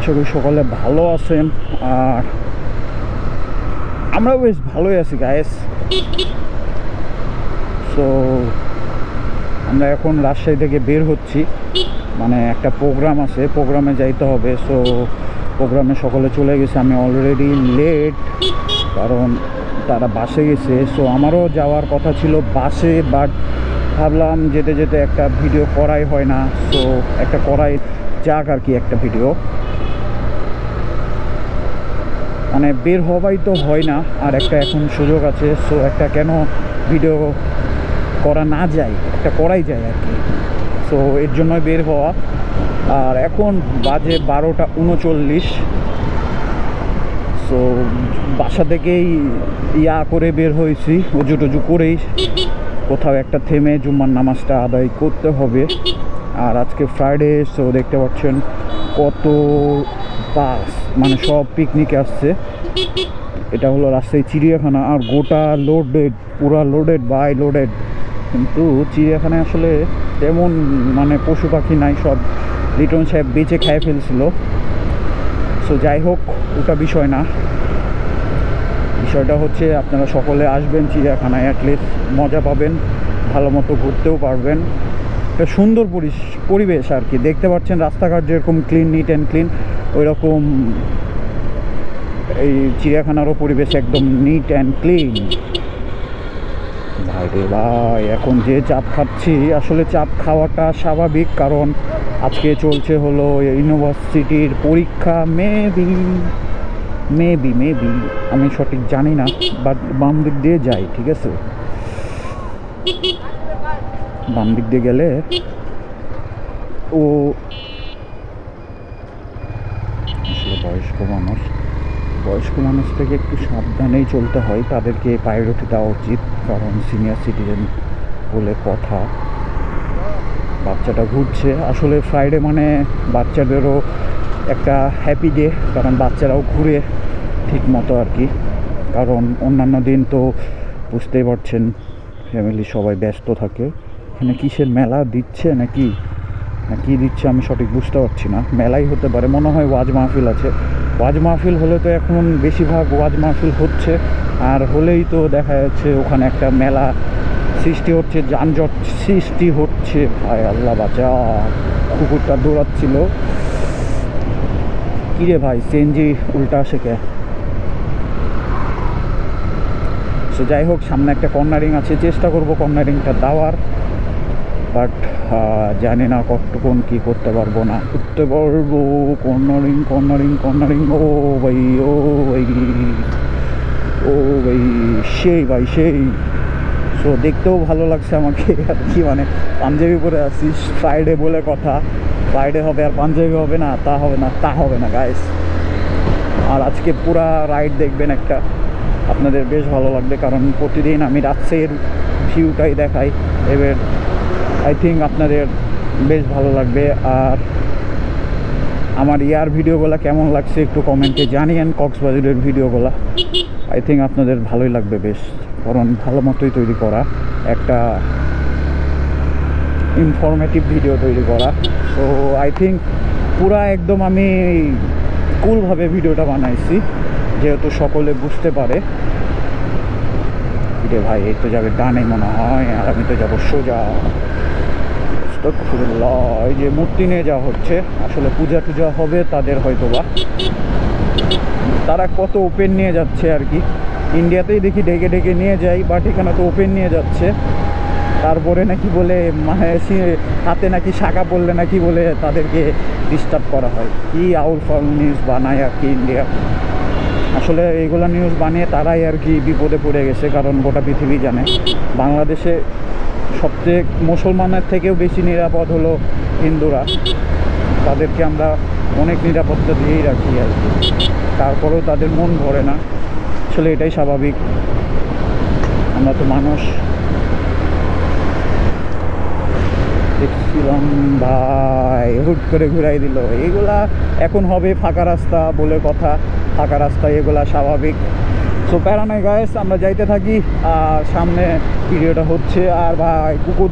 আশা করি সকলে ভালো আছেন, আর আমরাও বেশ ভালোই আছি গাইস। সো আমরা এখন রাজশাহী থেকে বের হচ্ছি, মানে একটা প্রোগ্রাম আছে, প্রোগ্রামে যাইতে হবে। সো প্রোগ্রামে সকলে চলে গেছে, আমি অলরেডি লেট, কারণ তারা বাসে গেছে। সো আমারও যাওয়ার কথা ছিল বাসে, বাট ভাবলাম যেতে যেতে একটা ভিডিও করাই হয় না, সো একটা করাই যাক আর কি, একটা ভিডিও। মানে বের হওয়াই তো হয় না, আর একটা এখন সুযোগ আছে, সো একটা কেন ভিডিও করা না যায়, একটা করাই যায় আর কি। সো এর জন্যই বের হওয়া। আর এখন বাজে 12:39। সো বাসা থেকেই করে বের হয়েছি, উজু টুজু করেই কোথাও একটা থেমে জুম্মার নামাজটা আদায় করতে হবে। আর আজকে ফ্রাইডে, সো দেখতে পাচ্ছেন কত বাস, মানে সব পিকনিকে আসছে। এটা হলো রাজশাহী চিড়িয়াখানা, আর গোটা লোডেড, পুরা লোডেড বাই লোডেড। কিন্তু চিড়িয়াখানায় আসলে তেমন মানে পশু পাখি নাই, সব লিটন সাহেব বেঁচে খেয়ে ফেলছিল। সো যাই হোক, ওটা বিষয় না, বিষয়টা হচ্ছে আপনারা সকলে আসবেন চিড়িয়াখানায়, অ্যাটলিস্ট মজা পাবেন, ভালো মতো ঘুরতেও পারবেন। একটা সুন্দর পরিবেশ আর কি, দেখতে পাচ্ছেন রাস্তাঘাট যেরকম ক্লিন, নিট অ্যান্ড ক্লিন, ওই রকম এই চিড়িয়াখানারও পরিবেশ একদম নিট অ্যান্ড ক্লিন। ভাই রে ভাই, এখন যে চাপ খাচ্ছি, আসলে চাপ খাওয়াটা স্বাভাবিক, কারণ আজকে চলছে হলো ইউনিভার্সিটির পরীক্ষা। মেবি আমি সঠিক জানি না, বাট বাম দিক দিয়ে যাই, ঠিক আছে? বাম দিক দিয়ে গেলে ও আসলে বয়স্ক মানুষ থেকে একটু সাবধানেই চলতে হয়, তাদেরকে প্রায়োরিটি দেওয়া উচিত, কারণ সিনিয়র সিটিজেন বলে কথা। বাচ্চাটা ঘুরছে, আসলে ফ্রাইডে মানে বাচ্চাদেরও একটা হ্যাপি ডে, কারণ বাচ্চারাও ঘুরে ঠিক মতো আর কি। কারণ অন্যান্য দিন তো বুঝতেই পারছেন ফ্যামিলি সবাই ব্যস্ত থাকে। এখানে কিসের মেলা দিচ্ছে না কি দিচ্ছে আমি সঠিক বুঝতে পারছি না, মেলাই হতে পারে, মনে হয় ওয়াজ মাহফিল আছে। ওয়াজ মাহফিল হলে তো এখন বেশিরভাগ ওয়াজ মাহফিল হচ্ছে, আর হলেই তো দেখা যাচ্ছে ওখানে একটা মেলা সৃষ্টি হচ্ছে, যানজট সৃষ্টি হচ্ছে। ভাই আল্লাহ বাঁচা, কুকুরটা দৌড়াচ্ছিল। কিরে ভাই, সিএনজি উল্টা আসে কে? সো যাই হোক, সামনে একটা কর্নারিং আছে, চেষ্টা করবো কর্নারিংটা দেওয়ার, বাট জানি না কতক্ষণ কী করতে পারবো না করতে পারবো। কর্নারিং, ও ভাই সেই। সো দেখতেও ভালো লাগছে আমাকে আর কি, মানে পাঞ্জাবি পরে আসিস, ফ্রাইডে বলে কথা, ফ্রাইডে হবে আর পাঞ্জাবি হবে না, তা হবে না গাইস। আর আজকে পুরা রাইড দেখবেন একটা, আপনাদের বেশ ভালো লাগবে, কারণ প্রতিদিন আমি রাজশাহীর ভিউটাই দেখাই। এবার আই থিঙ্ক আপনাদের বেশ ভালো লাগবে। আর আমার ভিডিওগুলো কেমন লাগছে একটু কমেন্টে জানিয়েন, কক্সবাজারের ভিডিওগুলো আই থিঙ্ক আপনাদের ভালোই লাগবে বেশ, কারণ ভালো মতোই তৈরি করা, একটা ইনফরমেটিভ ভিডিও তৈরি করা। সো আই থিঙ্ক পুরা একদম আমি কুলভাবে ভিডিওটা বানাইছি, যেহেতু সকলে বুঝতে পারে। রে ভাই, এই তো যাবে ডানে মনে হয়, আর আমি তো যাবো সোজা। এই যে মূর্তি নিয়ে যাওয়া হচ্ছে, আসলে পূজা টুজা হবে তাদের হয়তো বা, তারা কত ওপেন নিয়ে যাচ্ছে আর কি। ইন্ডিয়াতেই দেখি ডেকে নিয়ে যাই, বাট এখানে তো ওপেন নিয়ে যাচ্ছে। তারপরে নাকি বলে মানে হাতে নাকি শাখা পড়লে নাকি বলে তাদেরকে ডিস্টার্ব করা হয়, কি আউল ফাউল নিউজ বানায় আর কি ইন্ডিয়া। আসলে এইগুলো নিউজ বানিয়ে তারাই আর কি বিপদে পড়ে গেছে, কারণ গোটা পৃথিবী জানে বাংলাদেশে সবচেয়ে মুসলমানের থেকেও বেশি নিরাপদ হলো হিন্দুরা, তাদেরকে আমরা অনেক নিরাপত্তা দিয়েই রাখি আর কি, তারপরেও তাদের মন ভরে না। আসলে এটাই স্বাভাবিক, আমরা তো মানুষ। দেখছিলাম ভাই হুট করে ঘুরাই দিল, এইগুলা এখন হবে ফাঁকা রাস্তা বলে কথা, ফাঁকা রাস্তায় এগুলা স্বাভাবিক। সো প্যারা নাই গাইস, আমরা যাইতে থাকি, আর সামনে ভিডিওটা হচ্ছে, আর ভাই কুকুর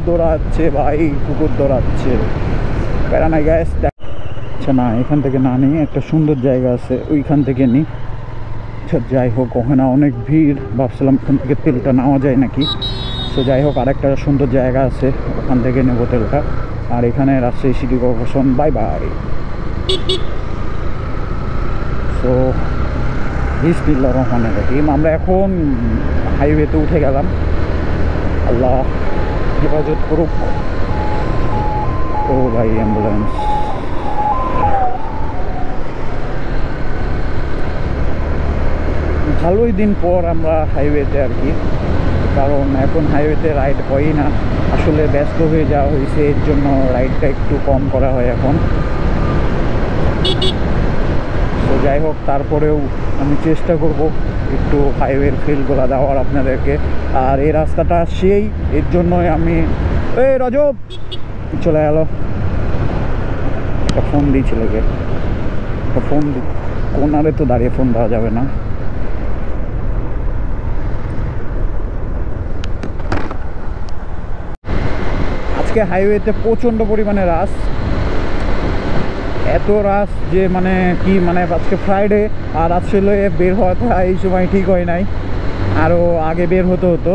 দৌড়াচ্ছে, প্যারা নাই গাইস। আচ্ছা না, এখান থেকে না নিই, একটা সুন্দর জায়গা আছে ওইখান থেকে নিই। আচ্ছা যাই হোক, ওখানে অনেক ভিড়, ভাবছিলাম এখান থেকে তেলটা নেওয়া যায় নাকি। সো যাই হোক, আরেকটা সুন্দর জায়গা আছে, ওখান থেকে নেবো তেলটা। আর এখানে Rajshahi city corporation, bye bye. So বিসমিল্লাহির রহমানির রহিম। আমরা এখন হাইওয়েতে উঠে গেলাম, আল্লাহ হেফাজত করুক। ও ভাই, অ্যাম্বুলেন্স। ভালোই দিন পর আমরা হাইওয়েতে আর কি, কারণ এখন হাইওয়েতে রাইড হয়ই না, আসলে ব্যস্ত হয়ে যাওয়া হয়েছে, এর জন্য রাইডটা একটু কম করা হয় এখন। তো যাই হোক, তারপরেও আমি চেষ্টা করব একটু হাইওয়ের ফিলগুলো দেওয়ার আপনাদেরকে। আর এই রাস্তাটা সেই, এর জন্যই আমি এই রজব চলে গেল। একটা ফোন দিই ছেলেকে, একটা ফোন দিই। কোনারে তো দাঁড়িয়ে ফোন দেওয়া যাবে না। আজকে হাইওয়েতে প্রচণ্ড পরিমাণে রাশ, এত রাশ যে মানে কি, মানে আজকে ফ্রাইডে, আর আসলে বের হওয়াটা এই সময় ঠিক হয় নাই, আরও আগে বের হতে হতো,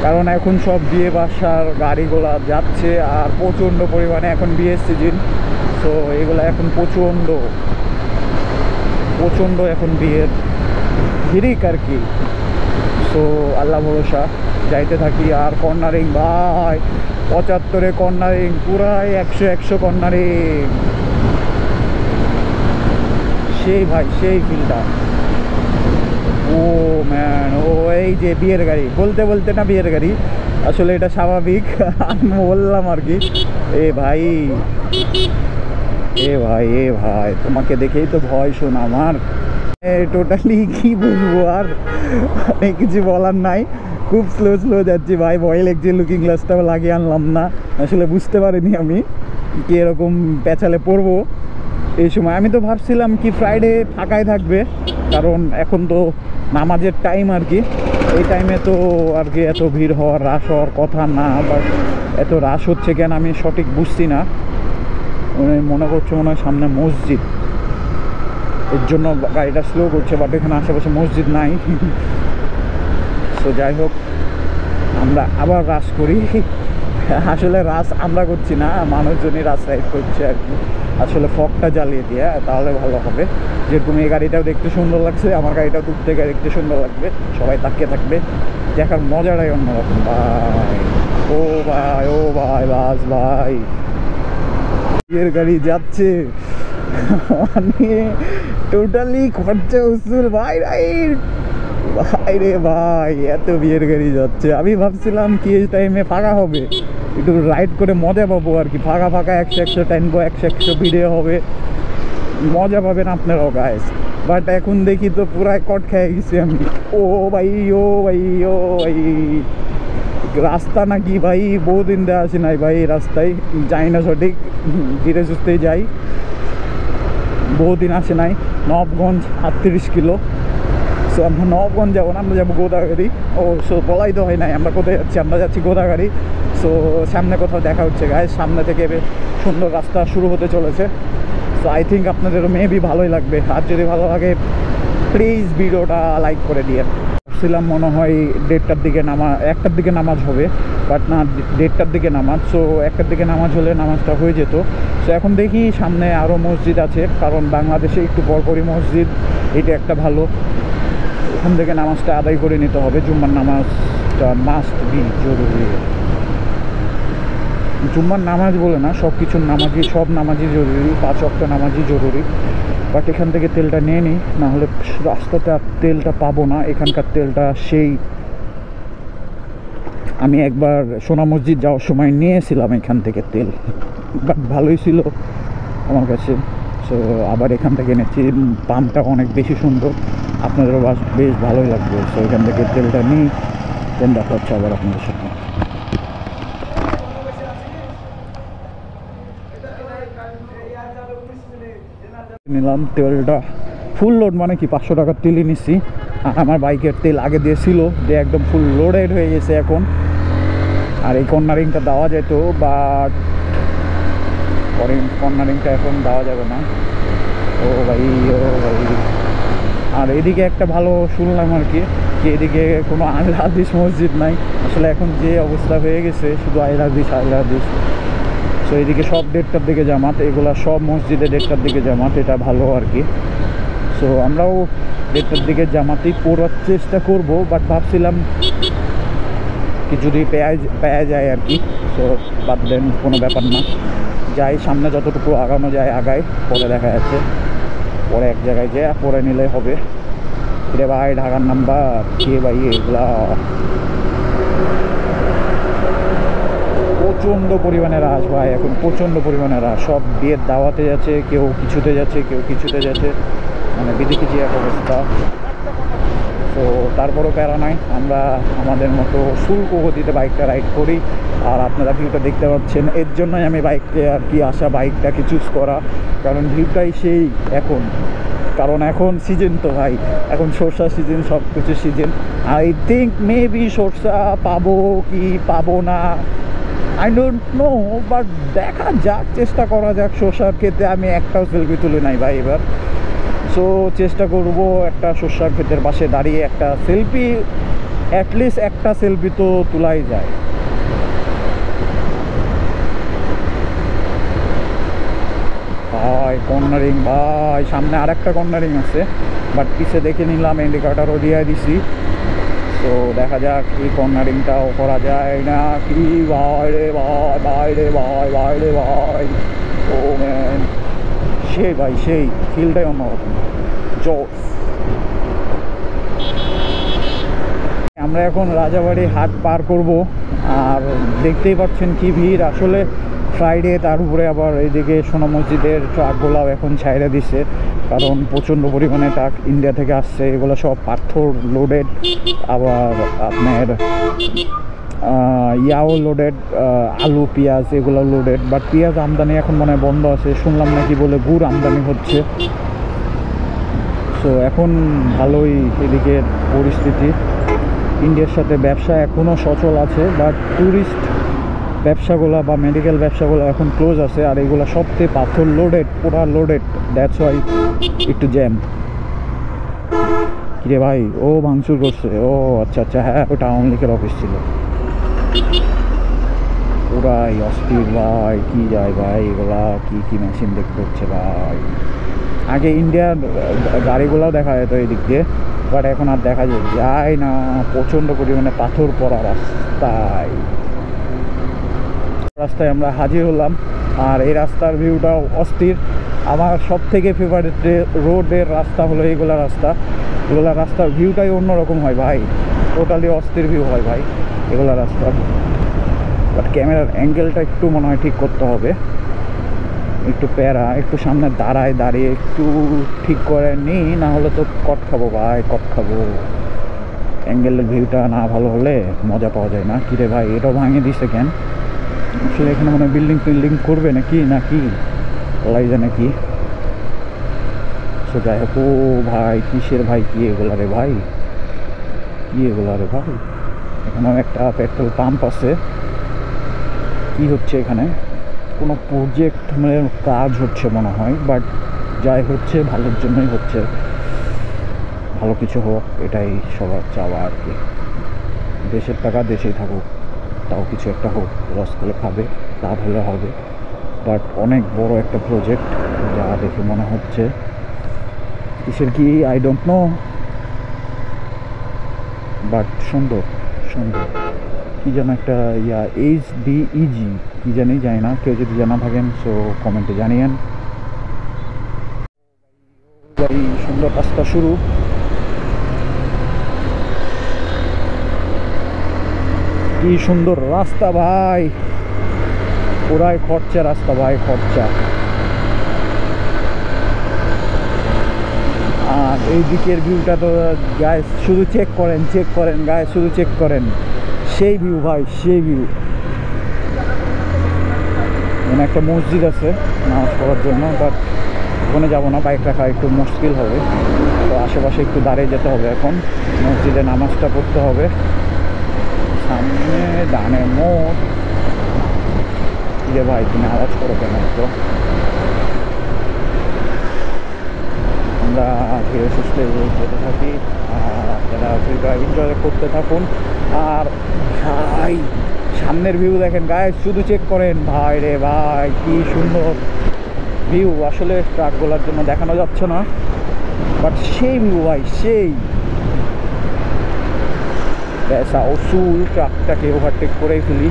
কারণ এখন সব বিয়ে বাসার গাড়িগুলা যাচ্ছে, আর প্রচণ্ড পরিমাণে এখন বিয়ের সিজন। সো এগুলো এখন প্রচণ্ড এখন বিয়ের হিরিক আর কি। সো আল্লাহ ভরসা যাইতে থাকি। আর কর্নারিং ভাই, 75-এ কর্নারিং, পুরাই 100 কর্নারিং, সেই ভাই সেই ফিলটা। ও ম্যান, ও এই যে বিয়ের গাড়ি, বলতে বলতে না বিয়ের গাড়ি, আসলে এটা স্বাভাবিক, আমি বললাম আর কি। এ ভাই এ ভাই এ ভাই, তোমাকে দেখেই তো ভয় শোন আমার। টোটালি কি বলবো, আর অনেক কিছু বলার নাই। খুব স্লো যাচ্ছি ভাই, ভয় লাগছে। লুকিং গ্লাসটাও লাগিয়ে আনলাম না, আসলে বুঝতে পারিনি আমি কি এরকম পেঁচালে পড়বো এই সময়। আমি তো ভাবছিলাম কি ফ্রাইডে ফাঁকাই থাকবে, কারণ এখন তো নামাজের টাইম আর কি। এই টাইমে তো আর কি এত ভিড় হওয়ার, রাশ হওয়ার কথা না, বাট এত রাশ হচ্ছে কেন আমি সঠিক বুঝছি না। মনে করছে মনে হয় সামনে মসজিদ, এর জন্য গাড়িটা স্লো করছে, বাট এখানে আশেপাশে মসজিদ নাই। সো যাই হোক, আমরা আবার রাশ করি। আসলে রাশ আমরা করছি না, মানুষজনই রাশ রাইড করছে আর কি। আসলে ফগটা জ্বালিয়ে দিয়ে তাহলে ভালো হবে। যেরকম এই গাড়িটাও দেখতে সুন্দর লাগছে, আমার গাড়িটাও দূর থেকে দেখতে সুন্দর লাগবে, সবাই তাকিয়ে থাকবে, দেখার মজাটাই অন্যরকম ভাই। ও ভাই ও ভাই, বাস ভাই, বিয়ের গাড়ি যাচ্ছে, মানে টোটালি খরচা উসুল ভাই। ভাই রে ভাই, এত বিয়ের গাড়ি যাচ্ছে। আমি ভাবছিলাম কি এই টাইমে ফাঁকা হবে, একটু রাইড করে মজা পাবো আর কি। ফাঁকা 100 টাইনবো, 100 ভিডিও হবে, মজা পাবেন আপনারাও গাইস। বাট এখন দেখি তো পুরাই কট খেয়ে গেছি আমি। ও ভাই ও ভাই ও ভাই, রাস্তা নাকি ভাই বহুদিন দেওয়া আসি নাই ভাই, রাস্তায় যাই না সঠিক, ধীরে সুস্থেই যাই, বহুদিন আসে নাই। নবগঞ্জ 38 কিলো। সো আমরা নবগঞ্জ যাবো না, আমরা যাবো গোদাগাড়ি। ও সো বলাই তো হয় নাই আমরা কোথায় যাচ্ছি, আমরা যাচ্ছি গোদাগাড়ি। সো সামনে কোথাও দেখা হচ্ছে গাইস, সামনে থেকে সুন্দর রাস্তা শুরু হতে চলেছে। সো আই থিঙ্ক আপনাদেরও মেবি ভালোই লাগবে, আর যদি ভালো লাগে প্লিজ ভিডিওটা লাইক করে দিয়ে। ভাবছিলাম মনে হয় 1:30টার দিকে 1টার দিকে নামাজ হবে, বাট না, 1:30টার দিকে নামাজ। সো 1টার দিকে নামাজ হলে নামাজটা হয়ে যেত। সো এখন দেখি সামনে আরও মসজিদ আছে, কারণ বাংলাদেশে একটু পরপরই মসজিদ, এটা একটা ভালো। ওখান থেকে নামাজটা আদায় করে নিতে হবে, জুম্মার নামাজটা মাস্ট বি, জরুরি। জুম্মার নামাজ বলে না, সব কিছুর নামাজই, সব নামাজই জরুরি, 5 ওয়াক্ত নামাজই জরুরি। বাট এখান থেকে তেলটা নিয়ে নিই, নাহলে রাস্তাতে আর তেলটা পাবো না। এখানকার তেলটা সেই, আমি একবার সোনা মসজিদ যাওয়ার সময় নিয়েছিলাম এখান থেকে তেল, বাট ভালোই ছিল আমার কাছে। সো আবার এখান থেকে এনেছি, পাম্পটা অনেক বেশি সুন্দর, আপনাদেরও বেশ ভালোই লাগবে। সো এখান থেকে তেলটা নিই, দেন দেখা হচ্ছে আবার আপনাদের সাথে। নিলাম তেলটা ফুল লোড, মানে কি 500 টাকার তেলই নিচ্ছি। আর আমার বাইকের তেল আগে দিয়েছিল, দিয়ে একদম ফুল লোডেড হয়ে গেছে এখন। আর এই কর্নারিংটা দেওয়া যেত, বাট কর্নারিংটা এখন দেওয়া যাবে না। ও ভাই, ও ভাই। আর এদিকে একটা ভালো শুনলাম আর কি, যে এদিকে কোনো আহলে হাদিস মসজিদ নাই। আসলে এখন যে অবস্থা হয়ে গেছে, শুধু আহলে হাদিস। সো এদিকে সব 1:30টার দিকে জামাত, এগুলা সব মসজিদে 1:30টার দিকে জামাত, এটা ভালো আর কি। সো আমরাও 1:30টার দিকে জামাতেই পড়ার চেষ্টা করব, বাট ভাবছিলাম কি যদি পেয়ে যায় আর কি। সো বাদ দেন, কোনো ব্যাপার না, যাই সামনে যতটুকু আগানো যায় আগায়, পরে দেখা যাচ্ছে। পরে এক জায়গায় যেয়ে পরে নিলে হবে। রে ভাই, ঢাকার নাম্বার কে ভাই এগুলা? প্রচণ্ড পরিমাণে রাশ ভাই, এখন প্রচণ্ড পরিমাণে রাশ। সব বিয়ের দাওয়াতে যাচ্ছে, কেউ কিছুতে যাচ্ছে, কেউ কিছুতে যাচ্ছে, মানে বিদিকিজি এক অবস্থা। তো তারপরও প্যারা নাই, আমরা আমাদের মতো শুল্ক গতিতে বাইকটা রাইড করি। আর আপনারা ভিউটা দেখতে পাচ্ছেন, এর জন্যই আমি বাইককে আর কি আসা, বাইকটাকে চুজ করা, কারণ ভিউটাই সেই এখন। কারণ এখন সিজন তো ভাই, এখন সরষা সিজন, সব কিছু সিজন। আই থিঙ্ক মেবি সরষা পাবো কি পাবো না, আই ডোন্ট নো, বাট দেখা যাক, চেষ্টা করা যাক। সরষার ক্ষেতে আমি একটাও সেলফি তুলে নাই ভাই এবার। সো চেষ্টা করব একটা সরষার ক্ষেতের পাশে দাঁড়িয়ে একটা সেলফি, অ্যাটলিস্ট একটা সেলফি তো তোলাই যায়। ভাই কর্নারিং, ভাই সামনে আরেকটা কর্নারিং আছে, বাট পিছিয়ে দেখে নিলাম, ইন্ডিকেটরও দিয়ে দিছি। তো দেখা যাক এই কর্নারিংটাও করা যায় না কি। ভাই রে ভাই, ভাই রে ভাই, ভাই রে ভাই, ও ম্যান, সেই ভাই সেই ফিলটাই অন্যরকম, জোস। আমরা এখন রাজাবাড়ি হাট পার করব, আর দেখতেই পাচ্ছেন কি ভিড়। আসলে ফ্রাইডে, তার উপরে আবার এইদিকে সোনা মসজিদের ট্রাকগুলাও এখন ছাইড়া দিছে, কারণ প্রচণ্ড পরিমাণে ট্রাক ইন্ডিয়া থেকে আসছে। এগুলো সব পাথর লোডেড, আবার আপনার ইয়াও লোডেড, আলু পেঁয়াজ এগুলো লোডেড। বাট পেঁয়াজ আমদানি এখন মনে হয় বন্ধ আছে, শুনলাম নাকি বলে গুড় আমদানি হচ্ছে। সো এখন ভালোই এদিকে পরিস্থিতি। ইন্ডিয়ার সাথে ব্যবসা এখনও সচল আছে, বাট ট্যুরিস্ট ব্যবসাগুলো বা মেডিকেল ব্যবসাগুলো এখন ক্লোজ আছে। আর এগুলো সবচেয়ে পাথর লোডেড, পুরা লোডেড, দ্যাটস ওয়াই একটু জ্যাম। কিরে ভাই, ও ভাঙচুর করছে, ও আচ্ছা আচ্ছা, হ্যাঁ ওটা আওয়ামী লীগের অফিস ছিল। পুরাই অস্থির ভাই, কি যায় ভাই, এগুলা কি কি মেশিন দেখতে হচ্ছে ভাই। আগে ইন্ডিয়ার গাড়িগুলোও দেখা যেত এই দিক দিয়ে, বাট এখন আর দেখা যায় না, প্রচণ্ড পরিমাণে পাথর পড়া রাস্তায় আমরা হাজির হলাম। আর এই রাস্তার ভিউটাও অস্থির। আমার সব থেকে ফেভারিট রোডের রাস্তা হলো এগুলা রাস্তার ভিউটাই অন্যরকম হয় ভাই, টোটালি অস্থির ভিউ হয় ভাই এগুলা রাস্তার। বাট ক্যামেরার অ্যাঙ্গেলটা একটু মনে হয় ঠিক করতে হবে, একটু প্যারা, একটু সামনে দাঁড়িয়ে একটু ঠিক করে নিই, না হলে তো কট খাবো ভাই, কট খাবো। অ্যাঙ্গেলের ভিউটা না ভালো হলে মজা পাওয়া যায় না। কিরে ভাই, এটাও ভাঙিয়ে দিছে কেন? আসলে এখানে মনে হয় বিল্ডিং করবে নাকি লাই জানে কি। সো যাই হোক, ও ভাই কিসের ভাই, কি এগুলা রে ভাই, এখানেও একটা পেট্রোল পাম্প আছে। কি হচ্ছে এখানে? কোনো প্রজেক্ট মানে কাজ হচ্ছে মনে হয়, বাট যাই হচ্ছে ভালোর জন্যই হচ্ছে, ভালো কিছু হোক এটাই সবার চাওয়া আর কি। দেশের টাকা দেশেই থাকুক, তাও কিছু একটা হোক, লস করে খাবে, লাভ হলে হবে। বাট অনেক বড় একটা প্রজেক্ট, যা দেখে মনে হচ্ছে। কিসের কি আই ডোন্ট নো, বাট সুন্দর কি যেন একটা HDEG কি জানি না, কেউ যদি জানা থাকেন সো কমেন্টে জানিয়েন। সুন্দর রাস্তা শুরু। কি সুন্দর রাস্তা ভাই, পুরাই খরচা রাস্তা ভাই, খরচা। আর এই দিকের ভিউটা তো গাইস শুধু চেক করেন গাইস, শুধু চেক করেন, সেই ভিউ ভাই, সেই ভিউ। মানে একটা মসজিদ আছে নামাজ পড়ার জন্য, বাট ওখানে যাবো না, বাইক রাখা একটু মুশকিল হবে। তো আশেপাশে একটু দাঁড়িয়ে যেতে হবে, এখন মসজিদে নামাজটা পড়তে হবে। সামনে ডানে মোড়, যে ভাই তুমি আওয়াজ করো কেন? তো আমরা ধীরে সুস্থে যেতে থাকি, আপনারা ভিউটা এনজয় করতে থাকুন। আর ভাই সামনের ভিউ দেখেন গায়ে, শুধু চেক করেন ভাই রে ভাই, কি সুন্দর ভিউ। আসলে ট্রাকগুলোর জন্য দেখানো যাচ্ছে না, বাট সেই ভিউ ভাই, সেই ऐसा উসুল ট্রাকটাকে ওভারটেক করেই ফেলি।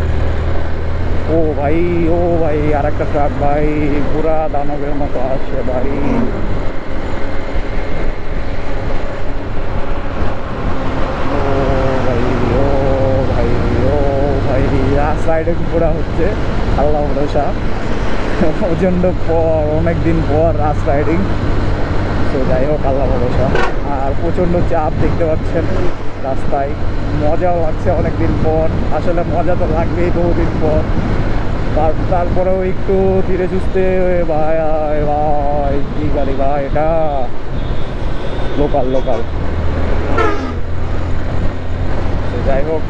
ও ভাই আর একটা ট্রাক ভাই, পুরা দানবের মতো আছে ভাই। রাইডিং পুরা হচ্ছে, আল্লাহ ভরসা। প্রচণ্ড পর, অনেকদিন পর রাস রাইডিং। তো যাই হোক, আল্লাহ ভরসা। আর প্রচণ্ড চাপ দেখতে পাচ্ছেন রাস্তায়, মজাও লাগছে অনেকদিন পর। আসলে মজা তো লাগবেই বহুদিন পর, তারপরেও একটু ধীরে সুস্থে। ভাই ভাই কি গাড়ি ভাই এটা, লোকাল। যাই হোক,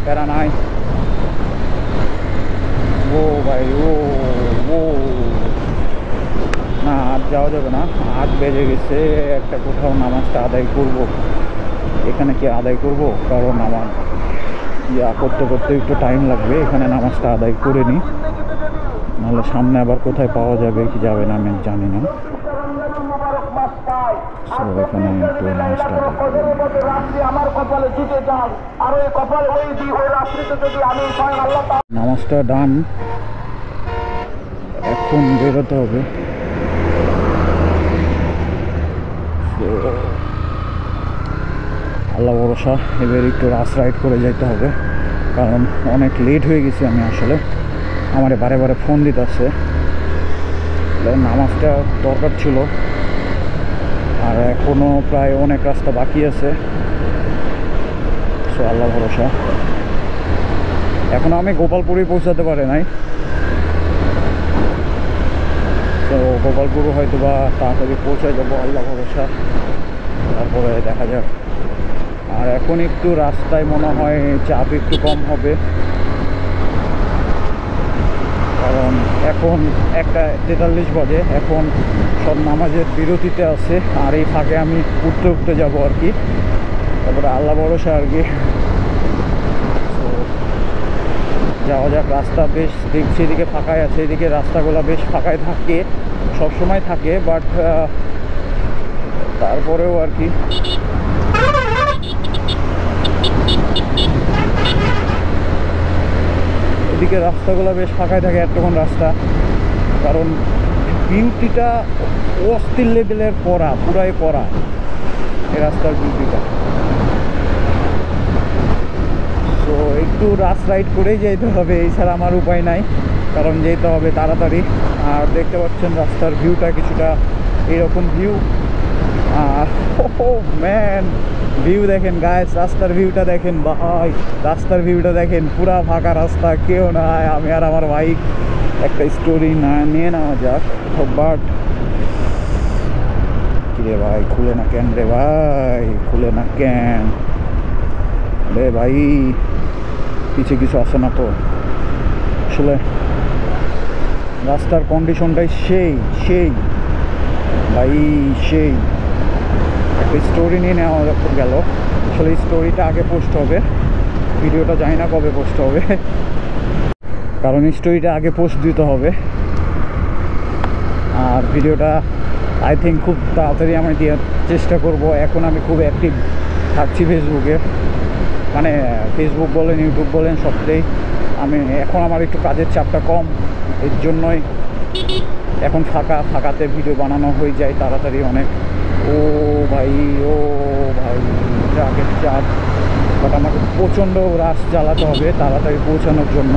প্যারা নাই। ও ভাই ও না, আজ যাওয়া যাবে না, 8 বেজে গেছে। একটা কোথাও নামাজটা আদায় করব। এখানে কি আদায় করব? কারণ আমার করতে একটু টাইম লাগবে। এখানে নামাজটা আদায় করে নিই, নাহলে সামনে আবার কোথায় পাওয়া যাবে কি যাবে না আমি জানি না। এখানে একটু নামাজটা নামাজটা ডান, এখন বেরোতে হবে। আল্লাহ ভরসা, এবার একটু রাস রাইড করে যাইতে হবে, কারণ অনেক লেট হয়ে গেছি আমি। আসলে আমার বারে ফোন দিতে আসছে, নামাজটা দরকার ছিল। আর এখনও প্রায় অনেক রাস্তা বাকি আছে। সো আল্লাহ ভরসা, এখনও আমি গোপালপুরে পৌঁছাতে পারি নাই। তো গোপালপুরও হয়তো বা তাড়াতাড়ি পৌঁছে যাবো, আল্লাহ ভরসা। তারপরে দেখা যাক। আর এখন একটু রাস্তায় মনে হয় চাপ একটু কম হবে, কারণ এখন 1:43 বাজে। এখন সব নামাজের বিরতিতে আছে, আর এই ফাঁকে আমি উঠতে যাবো আর কি। তারপরে আল্লাহ ভরসা আর কি। যাওয়া যাক। রাস্তা বেশ দেখছি এদিকে ফাঁকাই আছে, এদিকে রাস্তাগুলো বেশ ফাঁকাই থাকে, সবসময় থাকে, বাট তারপরেও আর কি। এদিকে রাস্তাগুলো বেশ ফাঁকাই থাকে এতক্ষণ রাস্তা, কারণ বিউটিটা অস্থির লেভেলের করা, পুরাই করা এই রাস্তার বিউটিটা। তো একটু রাস রাইড করেই যেতে হবে, এছাড়া আমার উপায় নাই, কারণ যেতে হবে তাড়াতাড়ি। আর দেখতে পাচ্ছেন রাস্তার ভিউটা কিছুটা এরকম ভিউ। আর ম্যান, ভিউ দেখেন গাইস, রাস্তার ভিউটা দেখেন ভাই, রাস্তার ভিউটা দেখেন, পুরা ফাঁকা রাস্তা, কেউ নাই, আমি আর আমার বাইক। একটা স্টোরি না নিয়ে নেওয়া যাক, বাট কিরে ভাই খুলে না কেন রে ভাই, খুলে না কেন রে ভাই, পিছিয়ে কিছু আসে না তো? আসলে রাস্তার কন্ডিশনটাই সেই ভাই, সেই। একটা স্টোরি নিয়ে নেওয়া গেল। আসলে স্টোরিটা আগে পোস্ট হবে, ভিডিওটা জানি না কবে পোস্ট হবে, কারণ স্টোরিটা আগে পোস্ট দিতে হবে। আর ভিডিওটা আই থিঙ্ক খুব তাড়াতাড়ি আমি দেওয়ার চেষ্টা করব। এখন আমি খুব অ্যাক্টিভ থাকছি ফেসবুকে, মানে ফেসবুক বলেন, ইউটিউব বলেন, সবটাই আমি। এখন আমার একটু কাজের চাপটা কম, এর জন্যই এখন ফাঁকাতে ভিডিও বানানো হয়ে যায় তাড়াতাড়ি অনেক। ও ভাই ট্রাকের চাপ, বাট আমাকে প্রচণ্ড রাশ চালাতে হবে তাড়াতাড়ি পৌঁছানোর জন্য।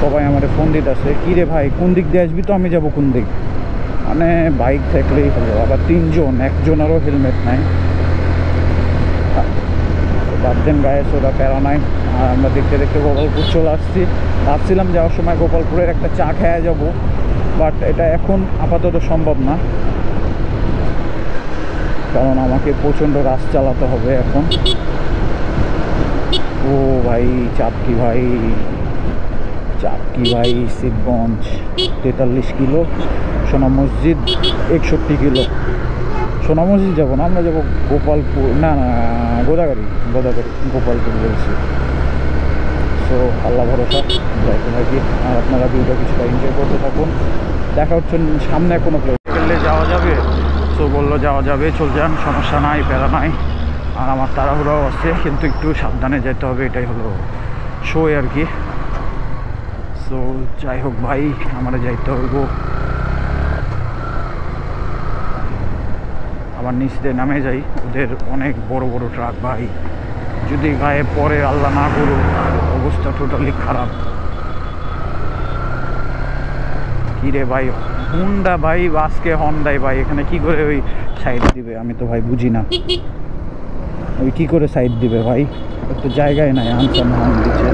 সবাই আমার ফোন দিতেছে, কী রে ভাই কোন দিক দিয়ে আসবি? তো আমি যাব কোন দিক? মানে বাইক থাকলেই হলো, আবার 3 জন, একজনেরও হেলমেট নাই। বাদ দেন গায়ে, ওরা প্যারা নাই। আর আমরা দেখতে গোপালপুর চলে আসছি। ভাবছিলাম যাওয়ার সময় গোপালপুরের একটা চা খেয়ে যাব, বাট এটা এখন আপাতত সম্ভব না, কারণ আমাকে প্রচণ্ড রাশ চালাতে হবে এখন। ও ভাই চাপ কি ভাই, চাকি ভাই শিবগঞ্জ 43 কিলো, সোনা মসজিদ 61 কিলো। সোনা মসজিদ যাবো না, আমরা যাবো গোপালপুর, না না গোদাগাড়ি গোপালপুর বলছি। সো আল্লাহ ভরসা, যাইতে থাকি আর আপনারা ভিডিওটা কিছুটা এনজয় করতে থাকুন। দেখা হচ্ছে সামনে কোনো প্লেস গেলে যাওয়া যাবে। সো বললো যাওয়া যাবে, চল যান, সমস্যা নাই, প্যারা নাই। আর আমার তাড়াহুড়াও আছে, কিন্তু একটু সাবধানে যেতে হবে, এটাই হলো শো আর কি। সো যাই হোক ভাই, আমরা যাইতে হইব। আবার নিচ দিয়ে নামে যাই, ওদের অনেক বড় বড় ট্রাক ভাই, যদি গায়ে পরে আল্লাহ না করুক অবস্থা টোটালি খারাপ। কিরে ভাই, হুন্ডা ভাই আজকে হন্ডাই ভাই, এখানে কি করে ওই সাইড দিবে আমি তো ভাই বুঝি না, ওই কি করে সাইড দিবে ভাই, একটু জায়গায় নাই, আনসান হর্ন দিচ্ছে।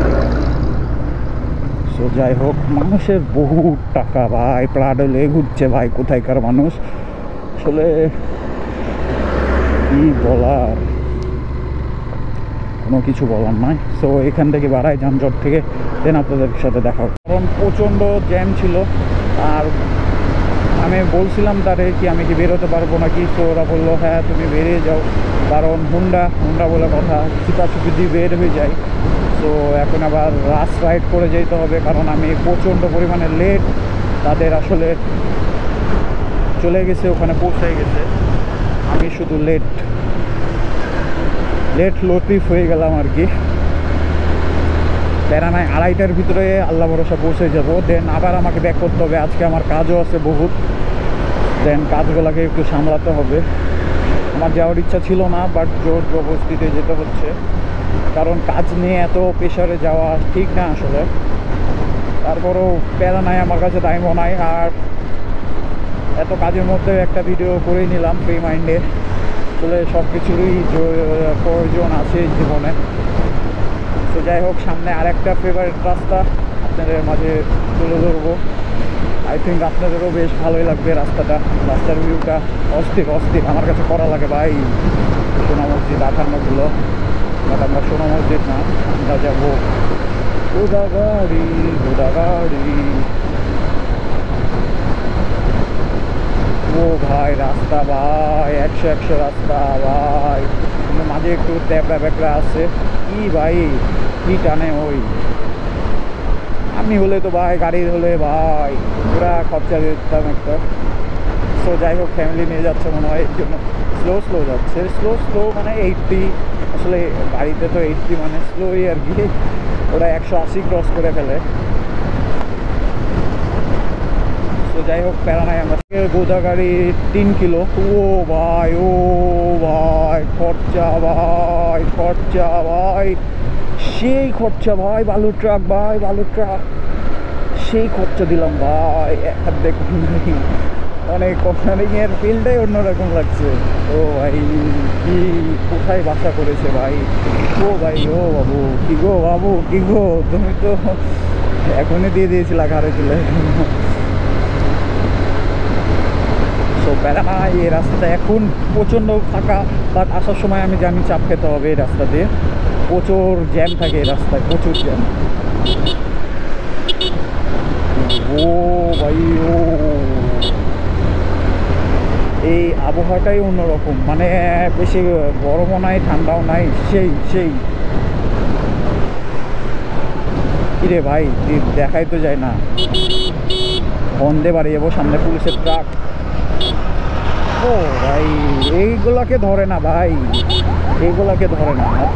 সো যাই হোক, মানুষের বহু টাকা ভাই, প্রাডো লেগে ঘুরছে ভাই, কোথায়কার মানুষ আসলে কি বলার, কোনো কিছু বলার নয়। সো এখান থেকে বাড়াই যানজট থেকে, দেন আপনাদের সাথে দেখা হবে। কারণ প্রচণ্ড জ্যাম ছিল, আর আমি বলছিলাম তারে কি আমি কি বেরোতে পারবো নাকি। তো ওরা বললো হ্যাঁ তুমি বেরিয়ে যাও, কারণ হুন্ডা বলে কথা, ছুটাছুটি দিয়ে বের হয়ে যায়। তো এখন আবার রাস রাইড করে যেতে হবে, কারণ আমি প্রচণ্ড পরিমাণে লেট, তাদের আসলে চলে গেছে, ওখানে পৌঁছে গেছে, আমি শুধু লেট লতিফ হয়ে গেলাম আর কি। প্যারা নাই, 2:30টার ভিতরে আল্লাহ ভরসা পৌঁছে যাব। দেন আবার আমাকে ব্যাক করতে হবে, আজকে আমার কাজও আছে বহুত, দেন কাজগুলোকে একটু সামলাতে হবে। আমার যাওয়ার ইচ্ছা ছিল না, বাট জোর জবরদস্তিতে যেতে হচ্ছে, কারণ কাজ নিয়ে এত প্রেশারে যাওয়া ঠিক না আসলে। তারপরেও প্যারা নাই, আমার কাছে টাইমও নাই, আর এত কাজের মধ্যে একটা ভিডিও করেই নিলাম ফ্রি মাইন্ডে। আসলে সব কিছুরই প্রয়োজন আছে জীবনে। তো যাই হোক, সামনে আরেকটা ফেভারিট রাস্তা আপনাদের মাঝে তুলে ধরবো। আই থিঙ্ক আপনাদেরও বেশ ভালোই লাগবে রাস্তার ভিউটা অস্থির আমার কাছে করা লাগে ভাই। সোনা মসজিদ 58 কিলো, বাট আমরা সোনা মসজিদ না, আমরা যাবো গোদাগাড়ি। ও ভাই রাস্তা ভাই, 100 রাস্তা ভাই, কিন্তু মাঝে একটু ট্যাবড়া আছে। কি ভাই কি টানে ওই, আমি হলে তো ভাই, গাড়ি হলে ভাই পুরা খরচা দিতাম একটা। সো যাই হোক, ফ্যামিলি নিয়ে যাচ্ছে মনে হয়, এর জন্য স্লো যাচ্ছে। স্লো মানে 80, আসলে গাড়িতে তো 80 মানে স্লোই আর কি, ওরা 180 ক্রস করে ফেলে। তো যাই হোক, প্যারা নাই। আমরা গোদাগাড়ি 3 কিলো। ও ভাই খরচা ভাই, সেই খরচা ভাই, বালুর ট্রাক সেই খরচা দিলাম ভাই। দেখুন অনেক কমপ্লেনিংয়ের ফিল্ডটাই অন্যরকম লাগছে। ও ভাই কি কোথায় বাসা করেছে ভাই। ও ভাই, ও বাবু কি গো তুমি তো এখনই দিয়ে দিয়েছিলা ঘাড়ে তুলে। তো প্যারা নাই, এই রাস্তাটা এখন প্রচণ্ড ফাঁকা, বাট আসার সময় আমি জানি চাপ খেতে হবে। এই রাস্তা দিয়ে প্রচুর জ্যাম থাকে, এই রাস্তায় প্রচুর জ্যাম। ও ভাই এই আবহাওয়াটাই অন্যরকম, মানে বেশি গরমও নাই ঠান্ডাও নাই, সেই কিরে ভাই দেখাই তো যায় না, বন্ধে বাড়ি যাবো, সামনে পুলিশের ট্রাক। ও ভাই এইগুলাকে ধরে না ভাই,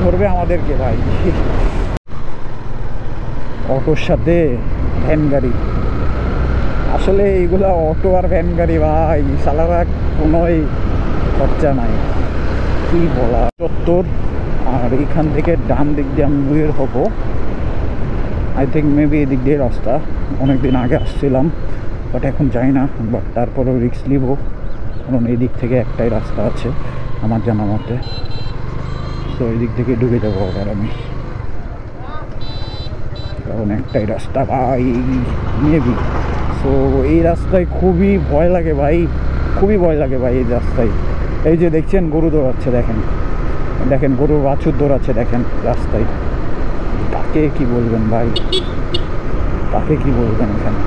ধরবে আমাদেরকে ভাই। অটোর সাথে ভ্যান গাড়ি, আসলে এইগুলা অটো আর ভ্যান গাড়ি ভাই, সালারা কোনোই খরচা নাই, কি বলা। চত্বর, আর এখান থেকে ডান দিক দিয়ে আমি বের হবো। আই থিঙ্ক মেবি এদিক দিয়ে রাস্তা, অনেকদিন আগে আসছিলাম, বাট এখন যাই না, বাট তারপরেও রিস্ক নিব, কারণ এই দিক থেকে একটাই রাস্তা আছে আমার জানা মতে। তো এই দিক থেকে ঢুকে যাবো আবার আমি, কারণ একটাই রাস্তা ভাই মেবি। সো এই রাস্তায় খুবই ভয় লাগে ভাই এই রাস্তায়। এই যে দেখছেন গরু দৌড়াচ্ছে, দেখেন গরুর বাছুর দৌড়াচ্ছে, দেখেন রাস্তায়। কাকে কি বলবেন ভাই, কাকে কি বলবেন এখানে।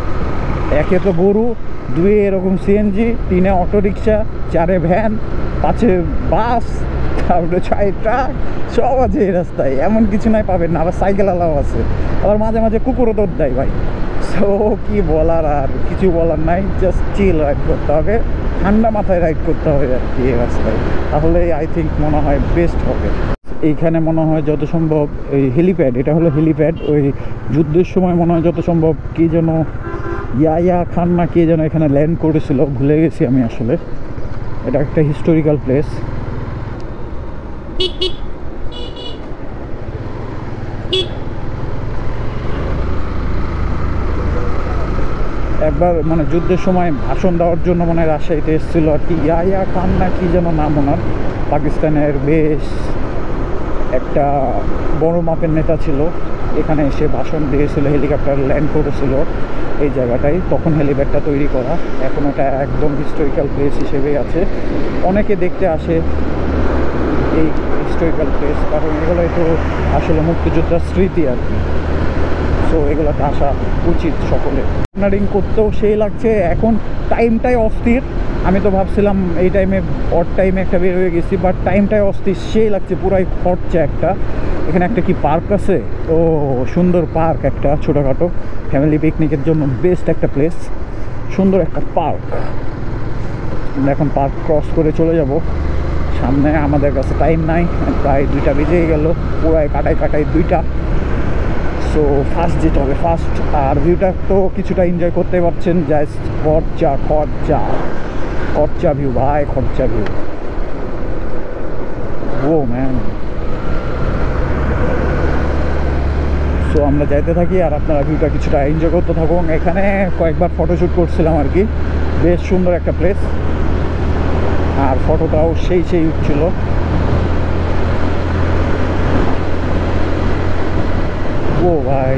একে তো গরু, দুয়ে এরকম সিএনজি, তিনে অটোরিকশা, চারে ভ্যান, পাঁচে বাস, তারপরে ছয় ট্রাক, সব আছে এই রাস্তায়। এমন কিছু নাই পাবেন না। আবার সাইকেল আলাও আছে, আবার মাঝে মাঝে কুকুরও দৌড় দেয় ভাই। সো কি বলার, আর কিছু বলার নাই, জাস্ট চিল রাইড করতে হবে, ঠান্ডা মাথায় রাইড করতে হবে আর কি এই রাস্তায়। তাহলে আই থিঙ্ক মনে হয় বেস্ট হবে। এইখানে মনে হয় যত সম্ভব এই হেলিপ্যাড, এটা হলো হেলিপ্যাড। ওই যুদ্ধের সময় মনে হয় যত সম্ভব কি যেন ইয়া খান না কে যেন এখানে ল্যান্ড করেছিল, ভুলে গেছি আমি আসলে। এটা একটা হিস্টোরিক্যাল প্লেস। একবার মানে যুদ্ধের সময় ভাষণ দেওয়ার জন্য মানে রাজশাহীতে এসেছিলো আর কি, ইয়া খান না কি যেন নাম ওনার। পাকিস্তানের বেশ একটা বড় মাপের নেতা ছিল, এখানে এসে ভাষণ দিয়েছিল, হেলিকপ্টার ল্যান্ড করেছিল এই জায়গাটায়। তখন হেলিপ্যাডটা তৈরি করা, এখন ওটা একদম হিস্টোরিক্যাল প্লেস হিসেবেই আছে। অনেকে দেখতে আসে এই হিস্টোরিক্যাল প্লেস, কারণ এগুলোই তো আসলে মুক্তিযোদ্ধার স্মৃতি আর কি। সো এগুলোতে আসা উচিত সকলে। রানিং করতেও সেই লাগছে, এখন টাইমটাই অস্থির। আমি তো ভাবছিলাম এই টাইমে অড টাইমে একটা বের হয়ে গেছি, বাট টাইমটাই অস্থির, সেই লাগছে পুরাই খরচা একটা। এখানে একটা কি পার্ক আছে, ও সুন্দর পার্ক একটা ছোটোখাটো, ফ্যামিলি পিকনিকের জন্য বেস্ট একটা প্লেস, সুন্দর একটা পার্ক। আমরা এখন পার্ক ক্রস করে চলে যাব সামনে। আমাদের কাছে টাইম নাই, প্রায় 2টা বেজেই গেল, পুরাই কাটাই 2টা। সো ফার্স্ট যেতে হবে, ফার্স্ট। আর ভিউটা তো কিছুটা এনজয় করতে পারছেন, জাস্ট খরচা ভিউ ভাই, খরচা ভিউ। ও ম্যান। সো আমরা যাইতে থাকি আর আপনারা ভিউটা কিছুটা এনজয় করতে থাকুন। এখানে কয়েকবার ফটোশ্যুট করছিলাম আর কি, বেশ সুন্দর একটা প্লেস, আর ফটোটাও সেই উঠছিল। ও ভাই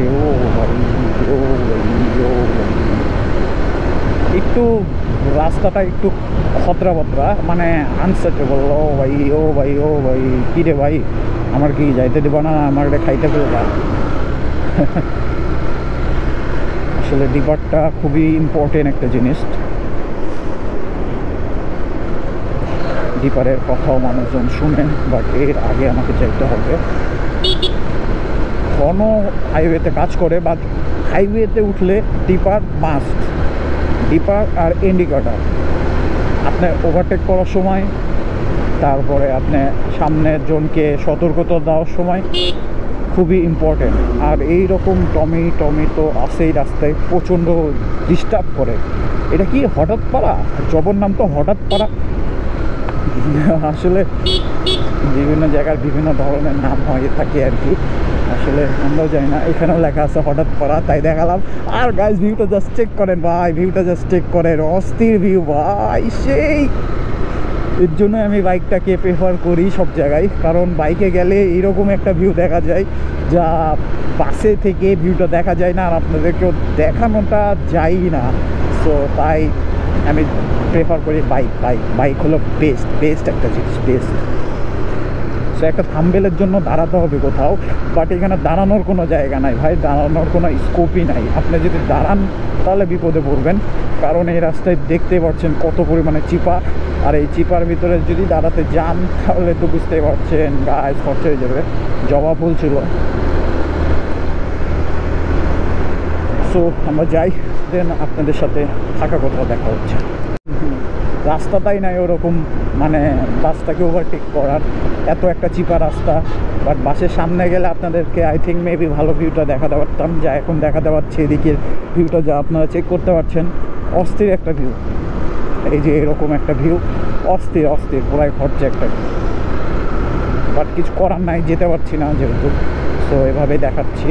একটু রাস্তাটা একটু খতরা মানে আনসেটেবল। ও ভাই কী রে ভাই, আমার কি যাইতে দেবো না, আমার এটা খাইতে ফেলবা। আসলে ডিপারটা খুবই ইম্পর্টেন্ট একটা জিনিস। ডিপারের কথাও মানুষজন শুনে, বাট এর আগে আমাকে যাইতে হবে। ঘন হাইওয়েতে কাজ করে, বাট হাইওয়েতে উঠলে ডিপার মাস্ট, ডিপার আর ইন্ডিকেটর। আপনি ওভারটেক করার সময়, তারপরে আপনি সামনের জনকে সতর্কতা দেওয়ার সময় খুবই ইম্পর্টেন্ট। আর এই রকম টমি তো আছেই রাস্তায়, প্রচণ্ড ডিস্টার্ব করে। এটা কি হঠাৎ পাড়া, জবর নাম তো হঠাৎ পাড়া। আসলে বিভিন্ন জায়গার বিভিন্ন ধরনের নাম হয়ে থাকে আর কি, আসলে আমরাও জানি না। এখানেও লেখা আছে হঠাৎ পাড়া, তাই দেখালাম। আর গাইস ভিউটা জাস্ট চেক করেন ভাই, ভিউটা জাস্ট চেক করেন, অস্থির ভিউ ভাই সেই। এর জন্য আমি বাইকটাকে প্রেফার করি সব জায়গায়, কারণ বাইকে গেলে এইরকম একটা ভিউ দেখা যায় যা বাসে থেকে ভিউটা দেখা যায় না, আর আপনাদেরকেও দেখানোটা যায় না। সো তাই আমি প্রেফার করি বাইক হলো বেস্ট একটা জিনিস, বেস্ট। সো একটা থাম্বনেলের জন্য দাঁড়াতে হবে কোথাও, বাট এখানে দাঁড়ানোর কোনো জায়গা নাই ভাই, দাঁড়ানোর কোনো স্কোপই নাই। আপনি যদি দাঁড়ান তাহলে বিপদে পড়বেন, কারণ এই রাস্তায় দেখতেই পাচ্ছেন কত পরিমাণে চিপা। আর এই চিপার ভিতরে যদি দাঁড়াতে যান তাহলে তো বুঝতেই পারছেন গায়ে খরচা হয়ে যাবে। জবা ফুল ছিল। সো আমরা যাই, দেন আপনাদের সাথে থাকা কোথাও দেখা হচ্ছে। রাস্তাটাই নাই ওরকম, মানে বাসটাকে ওভারটেক করার, এত একটা চিপা রাস্তা। বাট বাসের সামনে গেলে আপনাদেরকে আই থিঙ্ক মেবি ভালো ভিউটা দেখাতে পারতাম, যা এখন দেখাতে পারছি। এদিকের ভিউটা যা আপনারা চেক করতে পারছেন, অস্থির একটা ভিউ। এই যে এরকম একটা ভিউ, অস্থির পুরাই খরচা একটা। বাট কিছু করার নাই, যেতে পারছি না যেহেতু। সো এভাবে দেখাচ্ছি।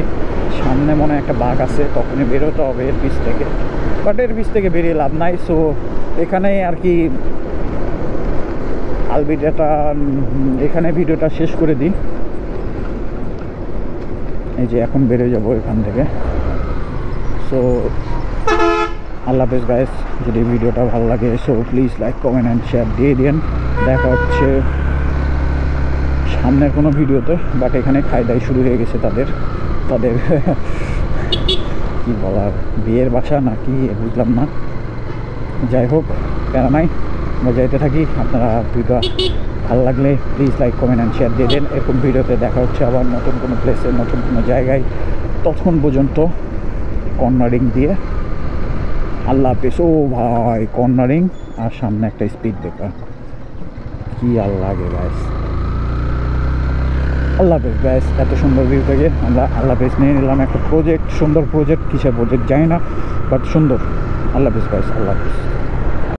সামনে মনে একটা বাঘ আছে, তখনই বেরোতে হবে এর পিছ থেকে, বাট এর পিছ থেকে বেরিয়ে লাভ নাই। সো এখানে আর কি এখানে ভিডিওটা শেষ করে দিই। এই যে এখন বেরিয়ে যাব এখান থেকে। সো আল্লাহ হাফেজ গাইস। যদি ভিডিওটা ভালো লাগে so please like, comment and share দিয়ে দিন। দেখা হচ্ছে সামনের কোনো ভিডিওতে। বাট এখানে খাই দাই শুরু হয়ে গেছে তাদের কি বলার, বিয়ের বাসা নাকি বুঝলাম না। যাই হোক, কেন নাই, আমরা যাইতে থাকি। আপনারা ভিডিও ভালো লাগলে please like comment and share দিয়ে দেন। এরকম ভিডিওতে দেখা হচ্ছে আবার নতুন কোনো প্লেসে, নতুন কোনো জায়গায়। তখন পর্যন্ত কর্নারিং দিয়ে আল্লাহ হাফেজ। ও ভাই, কর্নারিং আর সামনে একটা স্পিড ব্রেকার, কি আর লাগে ব্যাস। আল্লাহ হাফেজ ব্যাস। এত সুন্দর ভিউ থেকে আমরা আল্লাহ হাফেজ নিয়ে নিলাম। একটা প্রজেক্ট, সুন্দর প্রজেক্ট, কিসের প্রজেক্ট জানি না, বাট সুন্দর। আল্লাহ হাফেজ ব্যাস, আল্লাহ হাফেজ।